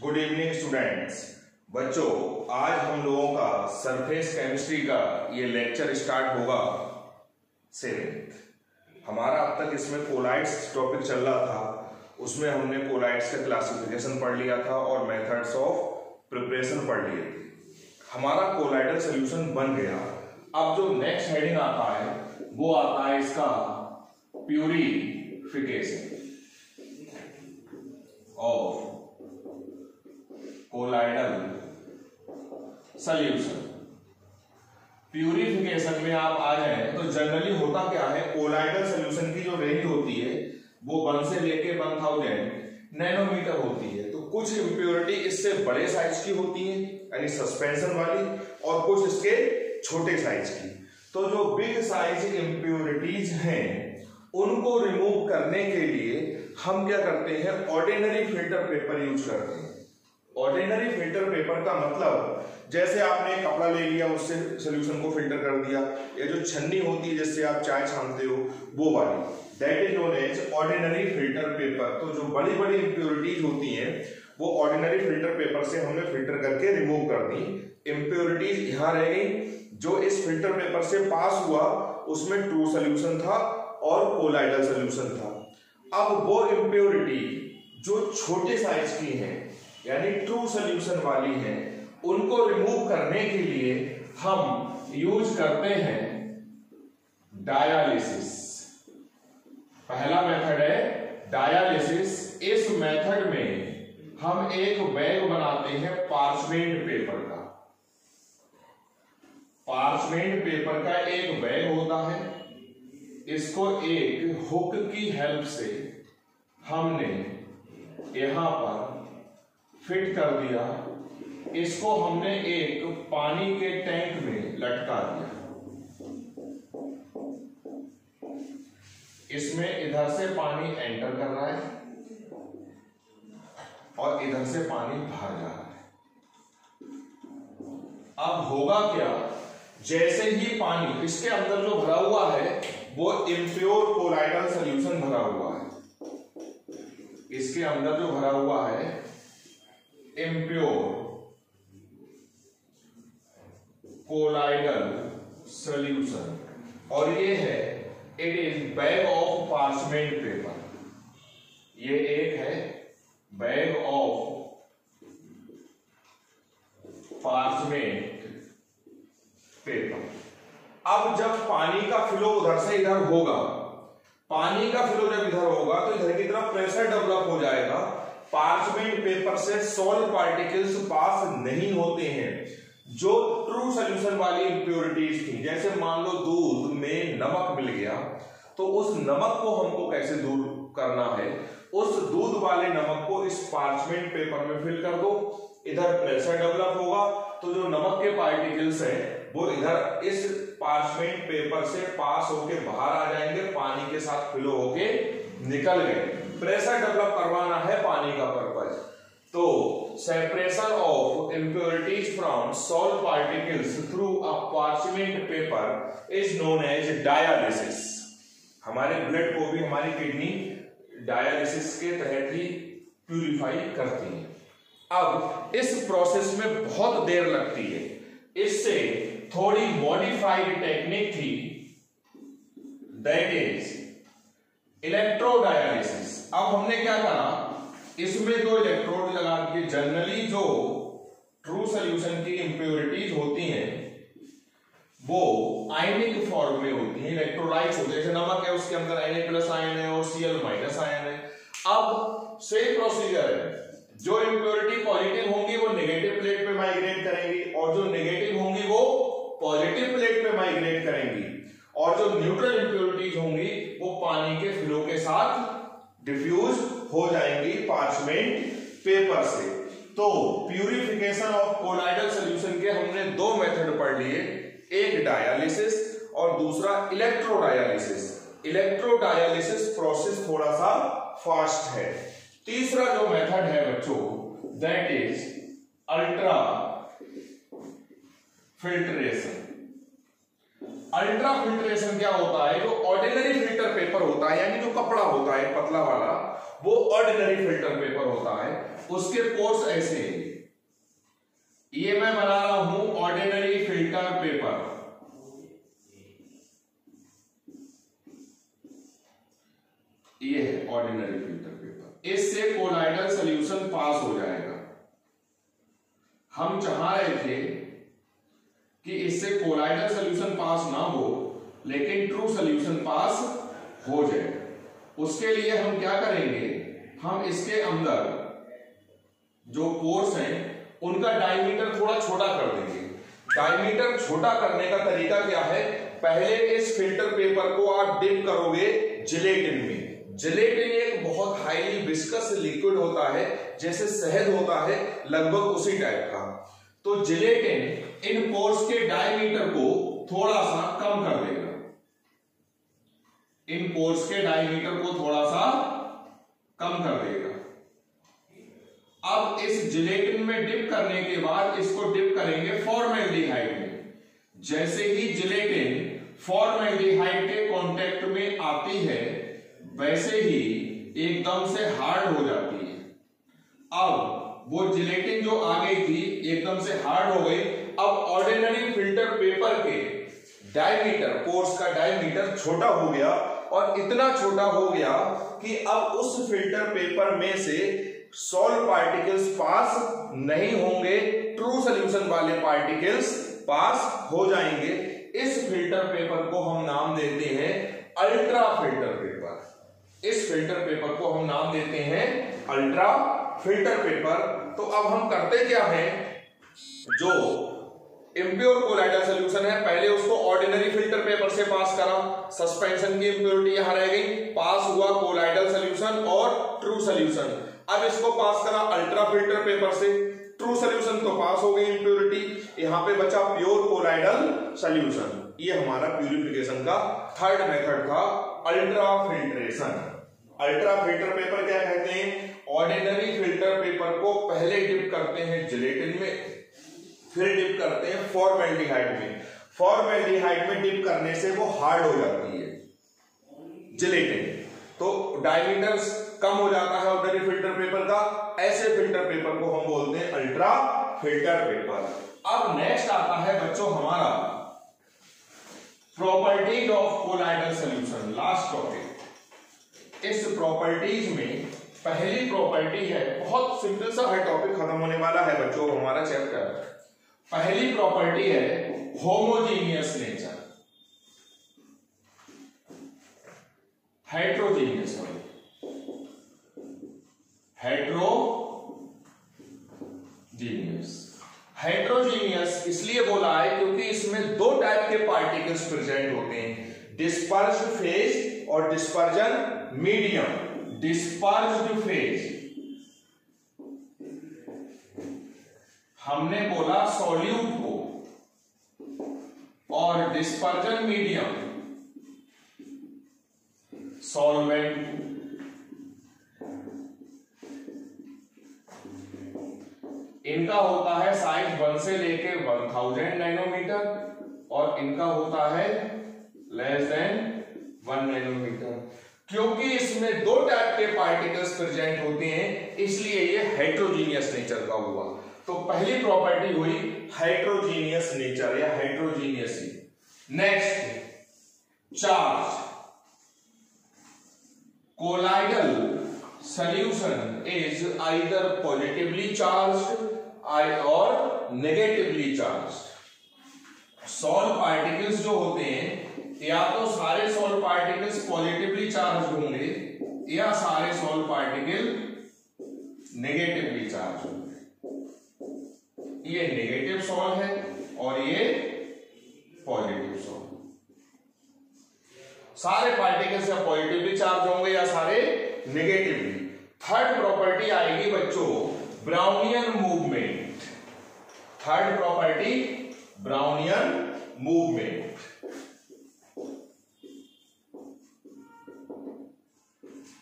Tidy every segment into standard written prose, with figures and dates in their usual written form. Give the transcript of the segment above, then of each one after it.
Good evening students. बच्चों, आज हम लोगों का सरफेस केमिस्ट्री का ये लेक्चर स्टार्ट होगा 7th। हमारा अब तक इसमें कोलाइड्स टॉपिक चल रहा था, उसमें हमने कोलाइड्स का क्लासिफिकेशन पढ़ लिया था और मेथड्स ऑफ प्रिपरेशन पढ़ लिए थे। हमारा कोलाइडल सोल्यूशन बन गया। अब जो नेक्स्ट हेडिंग आता है वो आता है इसका purification of colloidal solution. Purification में आप आ जाए तो जनरली होता क्या है, कोलाइडल सॉल्यूशन की जो रेंज होती है वो 1 से लेके 1000 नैनोमीटर होती है। तो कुछ इंप्योरिटी इससे बड़े साइज की होती है यानी सस्पेंशन वाली, और कुछ इसके छोटे साइज की। तो जो बिग साइज इंप्योरिटीज हैं उनको रिमूव करने के लिए हम क्या करते हैं, ऑर्डिनरी फिल्टर पेपर यूज करते हैं। ऑर्डिनरी फिल्टर पेपर का मतलब, जैसे आपने कपड़ा ले लिया, उससे सोल्यूशन को फिल्टर कर दिया, ये जो छन्नी होती है जिससे आप चाय छानते हो वो वाली, that is known as ordinary filter paper. तो जो बड़ी बड़ी इंप्योरिटीज होती हैं वो ऑर्डिनरी फिल्टर पेपर से हमने फिल्टर करके रिमूव कर दी। इंप्योरिटीज यहां रह गई। जो इस फिल्टर पेपर से पास हुआ उसमें ट्रू सोल्यूशन था और कोलाइडल सोल्यूशन था। अब वो इंप्योरिटी जो छोटे साइज की है यानी ट्रू सोल्यूशन वाली है, उनको रिमूव करने के लिए हम यूज करते हैं डायालिसिस। पहला मेथड है डायालिसिस। इस मेथड में हम एक बैग बनाते हैं पार्चमेंट पेपर का। पार्चमेंट पेपर का एक बैग होता है, इसको एक हुक की हेल्प से हमने यहां पर फिट कर दिया। इसको हमने एक पानी के टैंक में लटका दिया। इसमें इधर से पानी एंटर कर रहा है और इधर से पानी बाहर जा रहा है। अब होगा क्या, जैसे ही पानी इसके अंदर जो भरा हुआ है वो इम्प्योर कोलाइडल सॉल्यूशन भरा हुआ है। इसके अंदर जो भरा हुआ है इम्प्योर कोलाइडल सॉल्यूशन, और ये है it is bag of parchment paper. ये एक है बैग ऑफ पार्चमेंट पेपर। अब जब पानी का फ्लो उधर से इधर होगा, पानी का फ्लो जब इधर होगा तो इधर की तरफ प्रेशर डेवलप हो जाएगा। पार्चमेंट पेपर से सॉल्ट पार्टिकल्स पास नहीं होते हैं। जो ट्रू सोल्यूशन वाली इंप्योरिटीज थी, जैसे मान लो दूध में नमक मिल गया, तो उस नमक को हमको कैसे दूर करना है, उस दूध वाले नमक को इस पार्चमेंट पेपर में फिल कर दो। इधर प्रेशर डेवलप होगा तो जो नमक के पार्टिकल्स हैं वो इधर इस पार्चमेंट पेपर से पास होके बाहर आ जाएंगे, पानी के साथ फ्लो होके निकल गए। प्रेशर डेवलप करवाना है पानी का पर्पज। तो separation of impurities from salt particles through a parchment paper is known as dialysis. हमारे ब्लड को भी हमारी किडनी डायालिसिस के तहत ही प्यूरिफाई करती है। अब इस प्रोसेस में बहुत देर लगती है। इससे थोड़ी मॉडिफाइड टेक्निक थी, दैट इज इलेक्ट्रोडायालिसिस। अब हमने क्या करा, इसमें 2 इलेक्ट्रोड लगा के, जनरली जो ट्रू सोल्यूशन की इंप्योरिटीज होती हैं वो आयनिक फॉर्म में होती हैं, इलेक्ट्रोलाइट्स होते हैं। जैसे नमक है, उसके अंदर Na+ आयन है और Cl- आयन है। अब सेम प्रोसीजर है, जो इंप्योरिटी पॉजिटिव होंगी वो नेगेटिव प्लेट पे माइग्रेट करेंगी और जो नेगेटिव होंगी वो पॉजिटिव प्लेट पे माइग्रेट करेंगी, और जो न्यूट्रल इंप्योरिटीज होंगी वो पानी के फ्लो के साथ डिफ्यूज हो जाएंगी पार्चमेंट पेपर से। तो प्यूरिफिकेशन ऑफ कोलाइडल सॉल्यूशन के हमने 2 मेथड पढ़ लिए, एक डायालिसिस और दूसरा इलेक्ट्रोडायालिसिस। इलेक्ट्रोडायालिसिस प्रोसेस थोड़ा सा फास्ट है। तीसरा जो मेथड है बच्चों, that is ultra filtration. Ultra filtration क्या होता है, जो ऑर्डिनरी फिल्टर पेपर होता है यानी जो कपड़ा होता है पतला वाला, वो ऑर्डिनरी फिल्टर पेपर होता है, उसके पोर्स ऐसे हैं। ये मैं बना रहा हूं ऑर्डिनरी फिल्टर पेपर, ये है ऑर्डिनरी फिल्टर पेपर। इससे कोलाइडल सॉल्यूशन पास हो जाएगा। हम चाह रहे थे कि इससे कोलाइडल सॉल्यूशन पास ना हो, लेकिन ट्रू सॉल्यूशन पास हो जाए। उसके लिए हम क्या करेंगे, हम इसके अंदर जो पोर्स हैं उनका डायमीटर थोड़ा छोटा कर देंगे। डायमीटर छोटा करने का तरीका क्या है, पहले इस फिल्टर पेपर को आप डिप करोगे जिलेटिन में। जिलेटिन एक बहुत हाईली विस्कस लिक्विड होता है, जैसे शहद होता है, लगभग उसी टाइप का। तो जिलेटिन इन पोर्स के डायमीटर को थोड़ा सा कम कर देगा, इन पोर्स के डायमीटर को थोड़ा सा कम कर देगा। अब इस जिलेटिन में डिप करने के बाद इसको डिप करेंगे फॉर्मेल्डिहाइड में। जैसे ही जिलेटिन फॉर्मेल्डिहाइड के कांटेक्ट में आती है, वैसे ही एकदम से हार्ड हो जाती है। अब वो जिलेटिन जो आ गई थी एकदम से हार्ड हो गई। अब ऑर्डिनरी फिल्टर पेपर के डायमीटर, पोर्स का डायमीटर छोटा हो गया, और इतना छोटा हो गया कि अब उस फिल्टर पेपर में से सॉल्ट पार्टिकल्स पास नहीं होंगे, ट्रू सॉल्यूशन वाले पार्टिकल्स पास हो जाएंगे। इस फिल्टर पेपर को हम नाम देते हैं अल्ट्रा फिल्टर पेपर। इस फिल्टर पेपर को हम नाम देते हैं अल्ट्रा फिल्टर पेपर। तो अब हम करते क्या हैं, जो इम्प्योर कोलाइडल सॉल्यूशन है पहले उसको ऑर्डिनरी फिल्टर पेपर से पास करा, सस्पेंशन की इम्प्योरिटी यहां रह गई, पास हुआ कोलाइडल सॉल्यूशन और ट्रू सॉल्यूशन। अब इसको पास करा अल्ट्रा फिल्टर पेपर से, ट्रू सॉल्यूशन तो पास हो गई इम्प्योरिटी, यहां पे बचा प्योर कोलाइडल सॉल्यूशन। ये हमारा प्यूरिफिकेशन का थर्ड मेथड था, ultra filtration. Ultra filter paper क्या कहते हैं, ऑर्डिनरी फिल्टर पेपर को पहले डिप करते हैं जिलेटिन में, फिर डिप करते हैं फॉर्मेल्डिहाइड में। फॉर्मेल्डिहाइड में डिप करने से वो हार्ड हो जाती है जिलेटिन, तो डायमीटर कम हो जाता है ऑर्डिनरी फिल्टर पेपर का। ऐसे फिल्टर पेपर को हम बोलते हैं अल्ट्रा फिल्टर पेपर। अब नेक्स्ट आता है बच्चों हमारा properties of colloidal solution, last topic. इस प्रॉपर्टीज में पहली प्रॉपर्टी है, बहुत सिंपल सा है, टॉपिक खत्म होने वाला है बच्चों हमारा चैप्टर। पहली प्रॉपर्टी है होमोजीनियस नेचर, हेट्रोजीनियस, हेट्रोजीनियस इसलिए बोला है क्योंकि इसमें दो टाइप के पार्टिकल्स प्रेजेंट होते हैं, डिस्पर्स्ड फेज और डिस्पर्जन मीडियम। डिस्पर्स्ड फेज हमने बोला सॉल्यूट को, और डिस्पर्जन मीडियम सॉल्वेंट को। इनका होता है साइज 1 से लेके 1000 नैनोमीटर, और इनका होता है लेस देन 1 नैनोमीटर। क्योंकि इसमें दो टाइप के पार्टिकल्स प्रेजेंट होते हैं, इसलिए ये हेट्रोजीनियस नेचर का हुआ। तो पहली प्रॉपर्टी हुई हेट्रोजीनियस नेचर या heterogeneity. Next charge, colloidal solution is either positively charged और नेगेटिवली चार्ज्ड। सॉल्ट पार्टिकल्स जो होते हैं, या तो सारे सॉल्ट पार्टिकल्स पॉजिटिवली चार्ज होंगे, या सारे सॉल्ट पार्टिकल नेगेटिवली चार्ज होंगे। ये नेगेटिव सॉल्ट है और ये पॉजिटिव सॉल्ट। सारे पार्टिकल्स या पॉजिटिवली चार्ज होंगे या सारे नेगेटिवली। थर्ड प्रॉपर्टी आएगी बच्चों Brownian movement. Third property Brownian movement.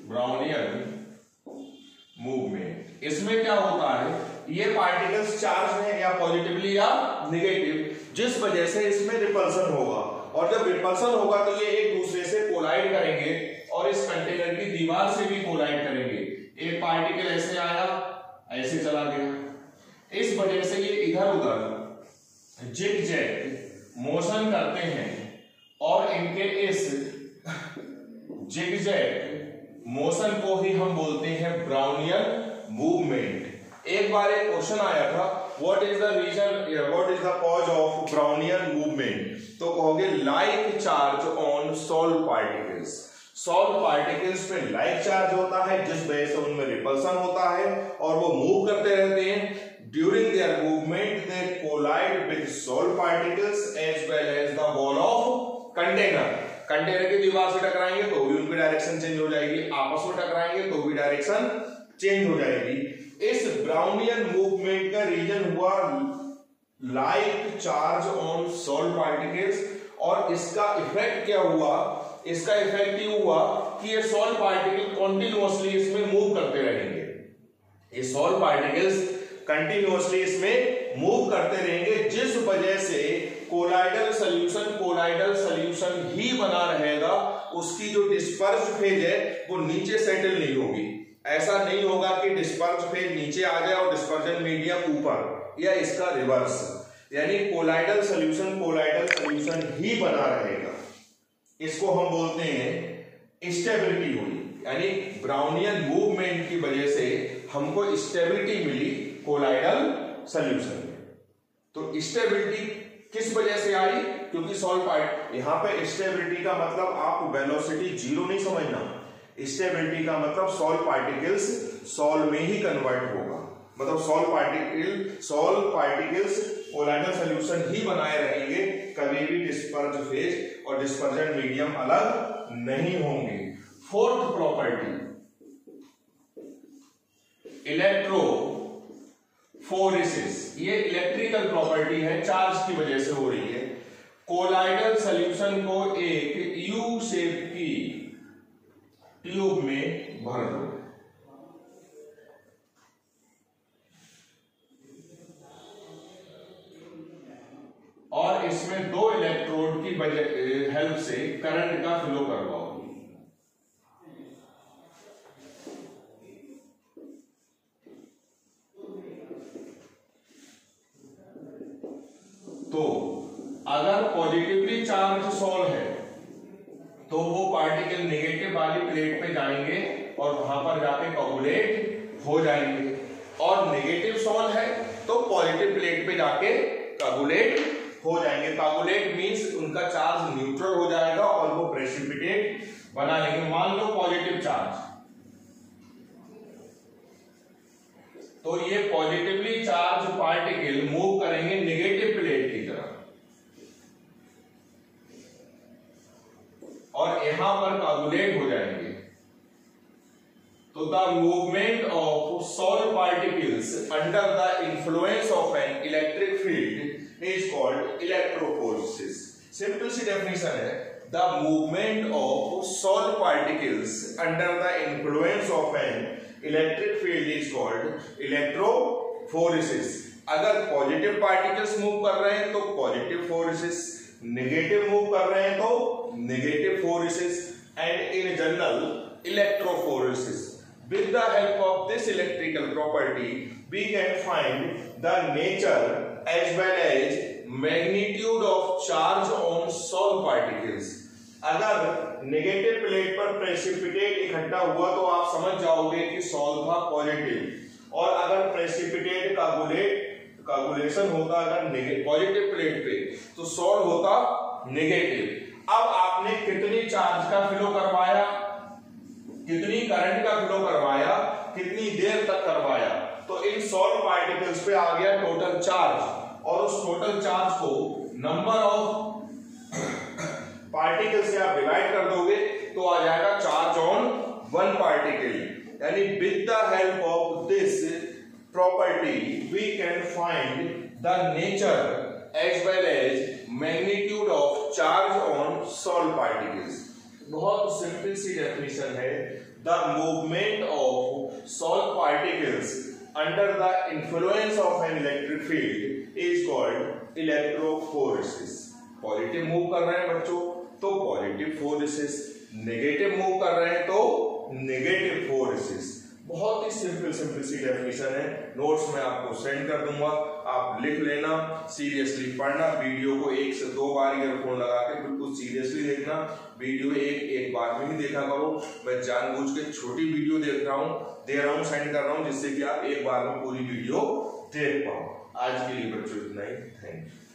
Brownian movement, इसमें क्या होता है, ये पार्टिकल्स चार्ज है या पॉजिटिवली या नेगेटिव, जिस वजह से इसमें रिपल्सन होगा, और जब रिपल्सन होगा तो ये एक दूसरे से कोलाइड करेंगे और इस कंटेनर की दीवार से भी कोलाइड करेंगे। एक पार्टिकल ऐसे आया, ऐसे चला गया। इस वजह से ये इधर उधर जिगजैग मोशन करते हैं और इनके इस जिगजैग मोशन को ही हम बोलते हैं ब्राउनियन मूवमेंट। एक बार एक क्वेश्चन आया था, what is the cause of Brownian movement? तो कहोगे like charge on salt particles. Salt particles पे लाइक चार्ज होता है जिस वजह से उनमें रिपल्सन होता है और वो मूव करते रहते हैं। During their movement, they collide with salt particles as well as the wall of container. Container की दीवार से टकराएंगे तो भी उनकी डायरेक्शन चेंज हो जाएगी, आपस में टकराएंगे तो भी डायरेक्शन चेंज हो जाएगी। इस ब्राउनियन मूवमेंट का रीजन हुआ like charge on salt particles. और इसका इफेक्ट क्या हुआ? इसका इफेक्ट ये हुआ कि ये सॉल्ट पार्टिकल कॉन्टिन्यूअसली इसमें मूव करते रहेंगे। ये सॉल्ट पार्टिकल्स कंटिन्यूअसली इसमें मूव करते रहेंगे जिस वजह से कोलाइडल सॉल्यूशन ही बना रहेगा। उसकी जो डिस्पर्स फेज है वो नीचे सेटल नहीं होगी। ऐसा नहीं होगा कि डिस्पर्स फेज नीचे आ जाए और डिस्पर्जन मीडियम ऊपर, या इसका रिवर्स, यानी कोलाइडल सॉल्यूशन ही बना रहेगा। इसको हम बोलते हैं स्टेबिलिटी हुई, यानी ब्राउनियन मूवमेंट की वजह से हमको स्टेबिलिटी मिली कोलाइडल सॉल्यूशन में। तो स्टेबिलिटी किस वजह से आई? क्योंकि सॉल्ट पार्ट, यहां पे स्टेबिलिटी का मतलब आप वेलोसिटी जीरो नहीं समझना। स्टेबिलिटी का मतलब सॉल्ट पार्टिकल्स सॉल्ट में ही कन्वर्ट होगा, मतलब सॉल्ट पार्टिकल्स कोलाइडल सॉल्यूशन ही बनाए रहेंगे, कभी भी डिस्पर्ज फेज और डिस्पर्जन मीडियम अलग नहीं होंगे। फोर्थ प्रॉपर्टी इलेक्ट्रोफोरेसिस, ये इलेक्ट्रिकल प्रॉपर्टी है, चार्ज की वजह से हो रही है। कोलाइडल सॉल्यूशन को एक यू शेप की ट्यूब में भर दो, और इसमें दो इलेक्ट्रोड की हेल्प से करंट का फ्लो करवाओ। तो अगर पॉजिटिवली चार्ज सॉल्व है तो वो पार्टिकल नेगेटिव वाली प्लेट पे जाएंगे और वहां पर जाके कोगुलेट हो जाएंगे, और नेगेटिव सॉल्व है तो पॉजिटिव प्लेट पे जाके कोगुलेट हो जाएंगे। कोगुलेट मींस उनका चार्ज न्यूट्रल हो जाएगा और वो प्रेसिपिटेट बना लेंगे। मान लो पॉजिटिव चार्ज, तो ये पॉजिटिवली चार्ज पार्टिकल मूव करेंगे नेगेटिव प्लेट की तरफ, और यहां पर कोगुलेट हो जाएंगे। तो the movement of salt particles under the influence of an electric field is called electrophoresis. Simple सी डेफिनेशन है, the movement of salt particles under the influence of an electric field is called electrophoresis. अगर positive particles move कर रहे हैं तो positive phoresis, negative move कर रहे हैं तो negative phoresis, and in general electrophoresis. With the help of this electrical property, we can find the nature as well as magnitude of charge on salt particles. अगर negative plate पर precipitate इकट्ठा हुआ तो आप समझ जाओगे कि सॉल्व था पॉजिटिव, और अगर प्रेसिपिटेट कोगुलेशन होता अगर पॉजिटिव प्लेट पे तो सॉल्व होता नेगेटिव। अब आपने कितनी चार्ज का फ्लो करवाया, कितनी करंट का फ्लो करवाया, कितनी देर तक करवाया, तो इन सॉल्ट पार्टिकल्स पे आ गया टोटल चार्ज, और उस टोटल चार्ज को नंबर ऑफ पार्टिकल से आप डिवाइड कर दोगे तो आ जाएगा चार्ज ऑन वन पार्टिकल। यानी with the help of this property we can find the nature as well as magnitude of charge on salt particles. बहुत सिंपल सी डेफिनेशन है, the movement of salt particles under the influence of an electric field is called electrophoresis. Positive move कर रहे हैं बच्चों तो positive phoresis, negative move कर रहे हैं तो नेगेटिव फोरेसिस। बहुत ही सिंपल सी डेफिनेशन है। नोट्स में आपको सेंड कर दूंगा, आप लिख लेना, सीरियसली पढ़ना, वीडियो को 1 से 2 बार ईयरफोन लगा के बिल्कुल सीरियसली देखना। वीडियो एक बार में ही देखा करो। मैं जानबूझ के छोटी वीडियो दे रहा हूँ, सेंड कर रहा हूँ, जिससे कि आप एक बार में पूरी वीडियो देख पाओ। आज के लिए बच्चों इतना ही। Thank you.